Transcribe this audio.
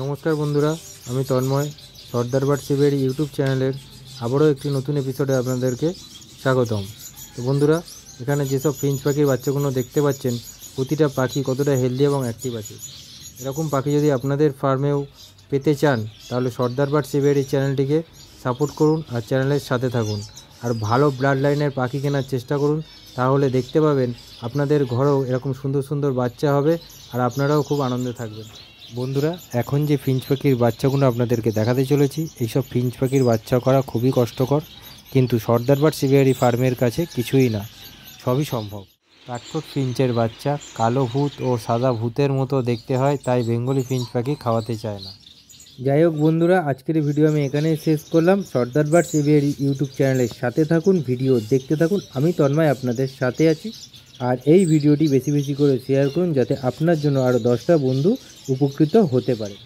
নমস্কার বন্ধুরা, আমি তন্ময় সর্দার বার্ড শিবের ইউটিউব চ্যানেলের আবারও একটি নতুন এপিসোডে আপনাদেরকে স্বাগতম। তো বন্ধুরা, এখানে যেসব ফিঞ্চ পাখির বাচ্চাগুলো দেখতে পাচ্ছেন, প্রতিটা পাখি কতটা হেলদি এবং অ্যাক্টিভ আছে। এরকম পাখি যদি আপনাদের ফার্মেও পেতে চান তাহলে সর্দার বার্ড শিবের এই চ্যানেলটিকে সাপোর্ট করুন আর চ্যানেলের সাথে থাকুন। আর ভালো ব্লাড লাইনের পাখি কেনার চেষ্টা করুন, তাহলে দেখতে পাবেন আপনাদের ঘরেও এরকম সুন্দর সুন্দর বাচ্চা হবে আর আপনারাও খুব আনন্দে থাকবেন। বন্ধুরা, এখন যে ফিঞ্চ পাখির বাচ্চাগুলো আপনাদেরকে দেখাতে চলেছি, এইসব ফিঞ্চ পাখির বাচ্চা করা খুবই কষ্টকর, কিন্তু সর্দার বার্ড শিবিয়ারি ফার্মের কাছে কিছুই না, সবই সম্ভব। কাঠঠোঁট ফিঞ্চের বাচ্চা কালো ভূত ও সাদা ভূতের মতো দেখতে হয়, তাই বেঙ্গলি ফিঞ্চ পাখি খাওয়াতে চায় না। যাই হোক বন্ধুরা, আজকের ভিডিও আমি এখানেই শেষ করলাম। সর্দার বার্ড শিবিয়ারি ইউটিউব চ্যানেলের সাথে থাকুন, ভিডিও দেখতে থাকুন। আমি তন্ময় আপনাদের সাথে আছি। আর এই ভিডিওটি বেশি বেশি করে শেয়ার করুন, যাতে আপনার জন্য আরও 10টা বন্ধু উপকৃত হতে পারে।